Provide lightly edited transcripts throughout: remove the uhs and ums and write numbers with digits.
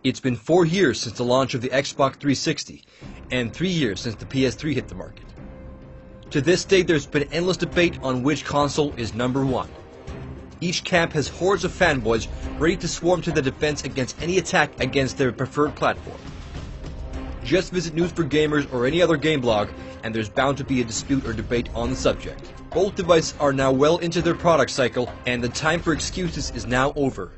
It's been 4 years since the launch of the Xbox 360, and 3 years since the PS3 hit the market. To this day, there's been endless debate on which console is number one. Each camp has hordes of fanboys ready to swarm to the defense against any attack against their preferred platform. Just visit News for Gamers or any other game blog, and there's bound to be a dispute or debate on the subject. Both devices are now well into their product cycle, and the time for excuses is now over.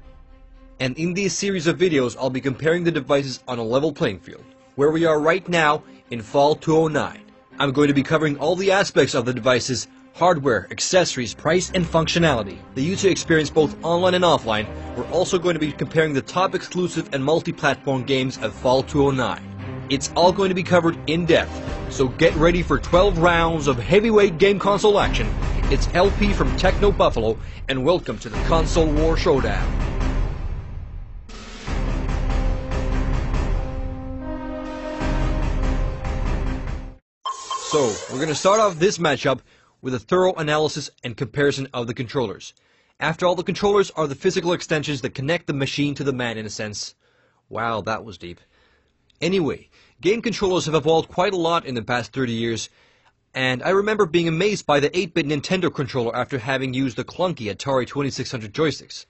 And in these series of videos, I'll be comparing the devices on a level playing field, where we are right now in fall 2009. I'm going to be covering all the aspects of the devices, hardware, accessories, price, and functionality. The user experience both online and offline. We're also going to be comparing the top exclusive and multi-platform games of fall 2009. It's all going to be covered in depth, so get ready for 12 rounds of heavyweight game console action. It's LP from Techno Buffalo, and welcome to the Console War Showdown. So, we're going to start off this matchup with a thorough analysis and comparison of the controllers. After all, the controllers are the physical extensions that connect the machine to the man in a sense. Wow, that was deep. Anyway, game controllers have evolved quite a lot in the past 30 years, and I remember being amazed by the 8-bit Nintendo controller after having used the clunky Atari 2600 joysticks.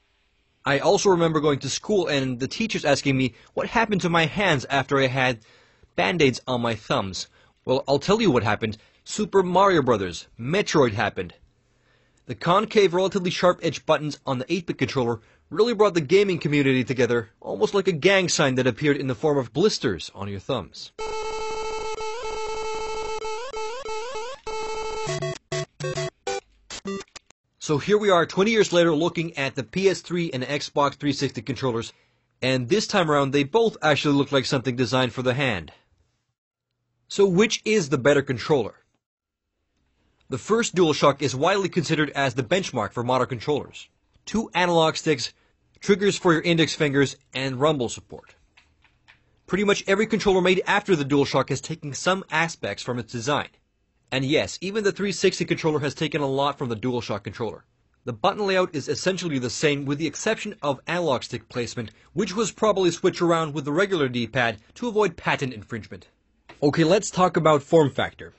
I also remember going to school and the teachers asking me what happened to my hands after I had band-aids on my thumbs. Well, I'll tell you what happened. Super Mario Bros. Metroid happened. The concave, relatively sharp-edged buttons on the 8-bit controller really brought the gaming community together, almost like a gang sign that appeared in the form of blisters on your thumbs. So here we are 20 years later looking at the PS3 and Xbox 360 controllers, and this time around they both actually look like something designed for the hand. So which is the better controller? The first DualShock is widely considered as the benchmark for modern controllers. 2 analog sticks, triggers for your index fingers, and rumble support. Pretty much every controller made after the DualShock has taken some aspects from its design. And yes, even the 360 controller has taken a lot from the DualShock controller. The button layout is essentially the same with the exception of analog stick placement, which was probably switched around with the regular D-pad to avoid patent infringement. Okay, let's talk about form factor.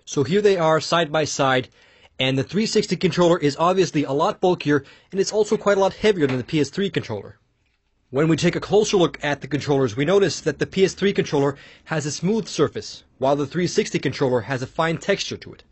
So here they are side by side, and the 360 controller is obviously a lot bulkier, and it's also quite a lot heavier than the PS3 controller. When we take a closer look at the controllers, we notice that the PS3 controller has a smooth surface, while the 360 controller has a fine texture to it.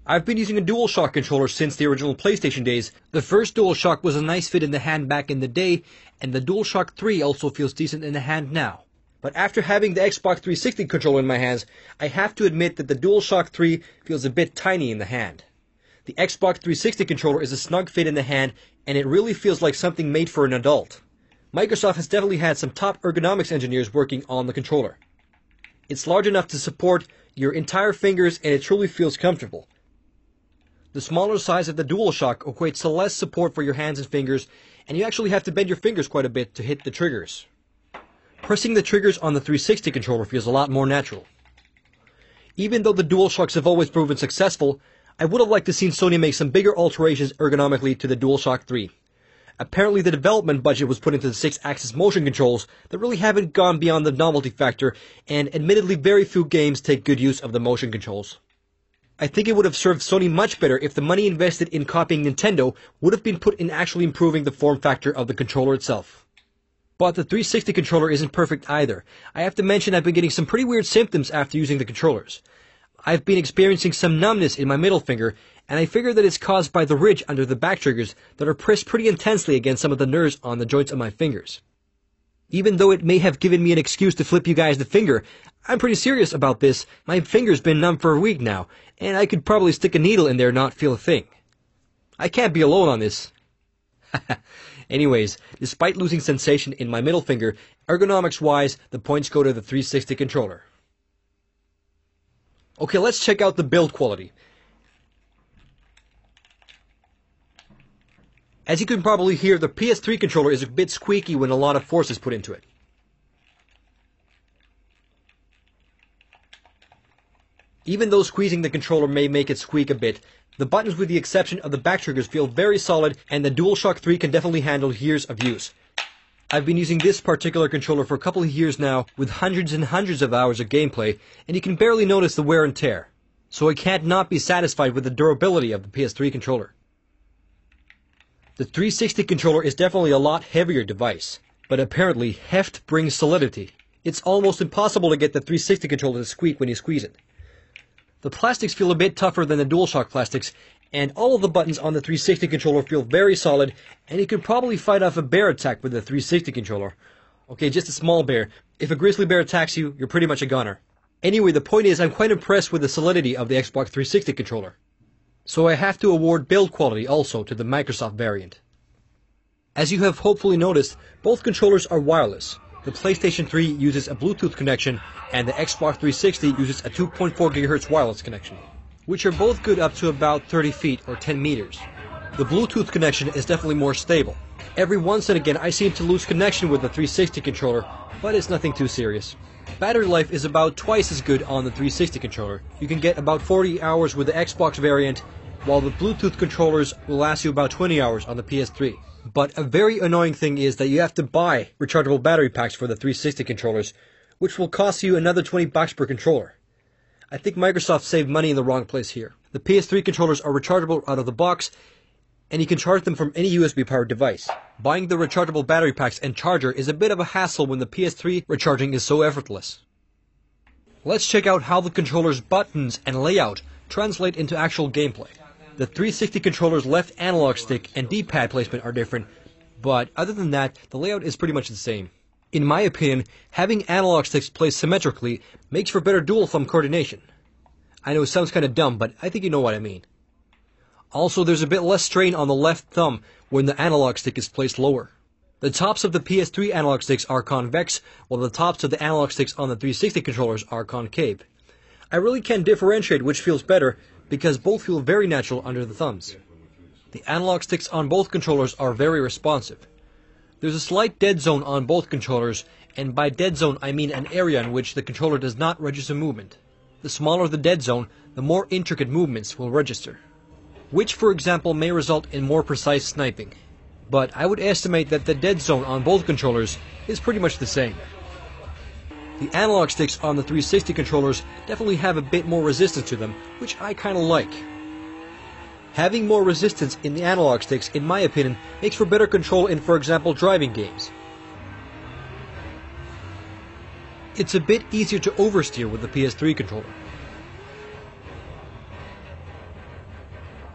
I've been using a DualShock controller since the original PlayStation days. The first DualShock was a nice fit in the hand back in the day, and the DualShock 3 also feels decent in the hand now. But after having the Xbox 360 controller in my hands, I have to admit that the DualShock 3 feels a bit tiny in the hand. The Xbox 360 controller is a snug fit in the hand, and it really feels like something made for an adult. Microsoft has definitely had some top ergonomics engineers working on the controller. It's large enough to support your entire fingers, and it truly feels comfortable. The smaller size of the DualShock equates to less support for your hands and fingers, and you actually have to bend your fingers quite a bit to hit the triggers. Pressing the triggers on the 360 controller feels a lot more natural. Even though the DualShocks have always proven successful, I would have liked to seen Sony make some bigger alterations ergonomically to the DualShock 3. Apparently the development budget was put into the 6-axis motion controls that really haven't gone beyond the novelty factor, and admittedly very few games take good use of the motion controls. I think it would have served Sony much better if the money invested in copying Nintendo would have been put in actually improving the form factor of the controller itself. But the 360 controller isn't perfect either. I have to mention I've been getting some pretty weird symptoms after using the controllers. I've been experiencing some numbness in my middle finger, and I figure that it's caused by the ridge under the back triggers that are pressed pretty intensely against some of the nerves on the joints of my fingers. Even though it may have given me an excuse to flip you guys the finger, I'm pretty serious about this. My finger's been numb for a week now, and I could probably stick a needle in there and not feel a thing. I can't be alone on this. Anyways, despite losing sensation in my middle finger, ergonomics-wise, the points go to the 360 controller. Okay, let's check out the build quality. As you can probably hear, the PS3 controller is a bit squeaky when a lot of force is put into it. Even though squeezing the controller may make it squeak a bit, the buttons with the exception of the back triggers feel very solid, and the DualShock 3 can definitely handle years of use. I've been using this particular controller for a couple of years now with hundreds and hundreds of hours of gameplay, and you can barely notice the wear and tear. So I can't not be satisfied with the durability of the PS3 controller. The 360 controller is definitely a lot heavier device, but apparently heft brings solidity. It's almost impossible to get the 360 controller to squeak when you squeeze it. The plastics feel a bit tougher than the DualShock plastics, and all of the buttons on the 360 controller feel very solid, and you could probably fight off a bear attack with the 360 controller. Okay, just a small bear. If a grizzly bear attacks you, you're pretty much a goner. Anyway, the point is I'm quite impressed with the solidity of the Xbox 360 controller. So I have to award build quality also to the Microsoft variant. As you have hopefully noticed, both controllers are wireless. The PlayStation 3 uses a Bluetooth connection, and the Xbox 360 uses a 2.4 GHz wireless connection, which are both good up to about 30 feet or 10 meters. The Bluetooth connection is definitely more stable. Every once and again I seem to lose connection with the 360 controller, but it's nothing too serious. Battery life is about twice as good on the 360 controller. You can get about 40 hours with the Xbox variant, while the Bluetooth controllers will last you about 20 hours on the PS3. But a very annoying thing is that you have to buy rechargeable battery packs for the 360 controllers, which will cost you another $20 per controller. I think Microsoft saved money in the wrong place here. The PS3 controllers are rechargeable out of the box, and you can charge them from any USB-powered device. Buying the rechargeable battery packs and charger is a bit of a hassle when the PS3 recharging is so effortless. Let's check out how the controller's buttons and layout translate into actual gameplay. The 360 controller's left analog stick and D-pad placement are different, but other than that, the layout is pretty much the same. In my opinion, having analog sticks placed symmetrically makes for better dual thumb coordination. I know it sounds kind of dumb, but I think you know what I mean. Also, there's a bit less strain on the left thumb when the analog stick is placed lower. The tops of the PS3 analog sticks are convex, while the tops of the analog sticks on the 360 controllers are concave. I really can't differentiate which feels better, because both feel very natural under the thumbs. The analog sticks on both controllers are very responsive. There's a slight dead zone on both controllers, and by dead zone I mean an area in which the controller does not register movement. The smaller the dead zone, the more intricate movements will register, which for example may result in more precise sniping. But I would estimate that the dead zone on both controllers is pretty much the same. The analog sticks on the 360 controllers definitely have a bit more resistance to them, which I kinda like. Having more resistance in the analog sticks, in my opinion, makes for better control in, for example, driving games. It's a bit easier to oversteer with the PS3 controller.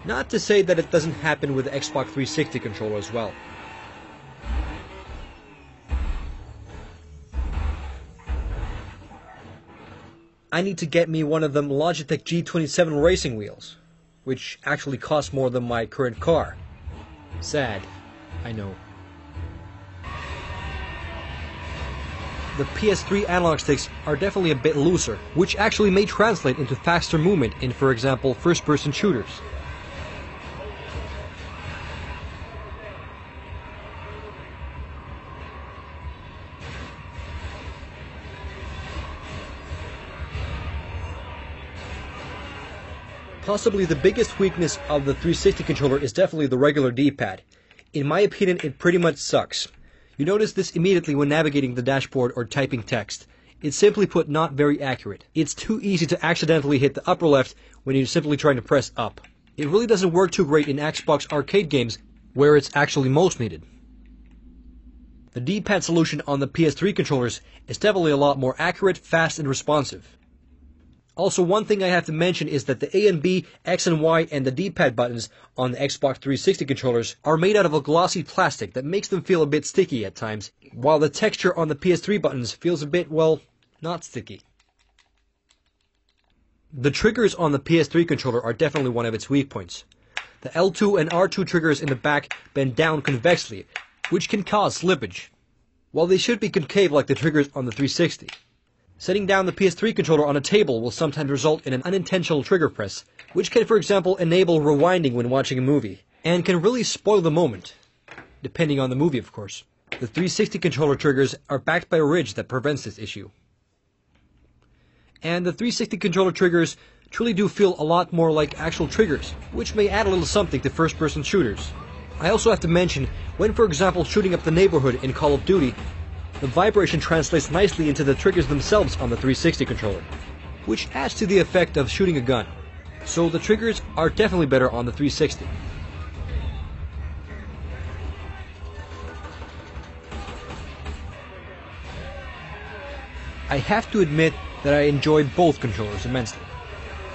Not to say that it doesn't happen with the Xbox 360 controller as well. I need to get me one of them Logitech G27 racing wheels, which actually cost more than my current car. Sad, I know. The PS3 analog sticks are definitely a bit looser, which actually may translate into faster movement in, for example, first-person shooters. Possibly the biggest weakness of the 360 controller is definitely the regular D-pad. In my opinion, it pretty much sucks. You notice this immediately when navigating the dashboard or typing text. It's simply put not very accurate. It's too easy to accidentally hit the upper left when you're simply trying to press up. It really doesn't work too great in Xbox arcade games where it's actually most needed. The D-pad solution on the PS3 controllers is definitely a lot more accurate, fast, and responsive. Also, one thing I have to mention is that the A and B, X and Y, and the D-pad buttons on the Xbox 360 controllers are made out of a glossy plastic that makes them feel a bit sticky at times, while the texture on the PS3 buttons feels a bit, well, not sticky. The triggers on the PS3 controller are definitely one of its weak points. The L2 and R2 triggers in the back bend down convexly, which can cause slippage, while they should be concave like the triggers on the 360. Setting down the PS3 controller on a table will sometimes result in an unintentional trigger press, which can, for example, enable rewinding when watching a movie, and can really spoil the moment, depending on the movie, of course. The 360 controller triggers are backed by a ridge that prevents this issue. And the 360 controller triggers truly do feel a lot more like actual triggers, which may add a little something to first-person shooters. I also have to mention, when for example shooting up the neighborhood in Call of Duty, the vibration translates nicely into the triggers themselves on the 360 controller, which adds to the effect of shooting a gun. So the triggers are definitely better on the 360. I have to admit that I enjoy both controllers immensely.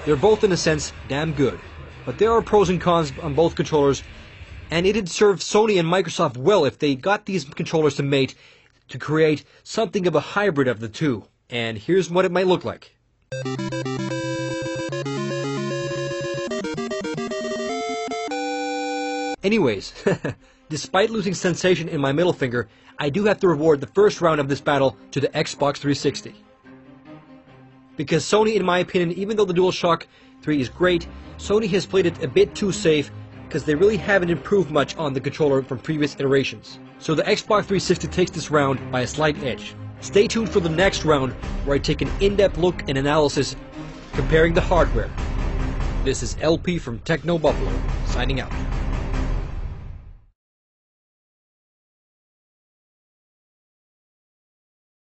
They're both in a sense damn good, but there are pros and cons on both controllers, and it'd serve Sony and Microsoft well if they got these controllers to mate to create something of a hybrid of the two. And here's what it might look like. Anyways, despite losing sensation in my middle finger, I do have to reward the first round of this battle to the Xbox 360. Because Sony, in my opinion, even though the DualShock 3 is great, Sony has played it a bit too safe because they really haven't improved much on the controller from previous iterations. So the Xbox 360 takes this round by a slight edge. Stay tuned for the next round where I take an in-depth look and analysis comparing the hardware. This is LP from Techno Buffalo, signing out.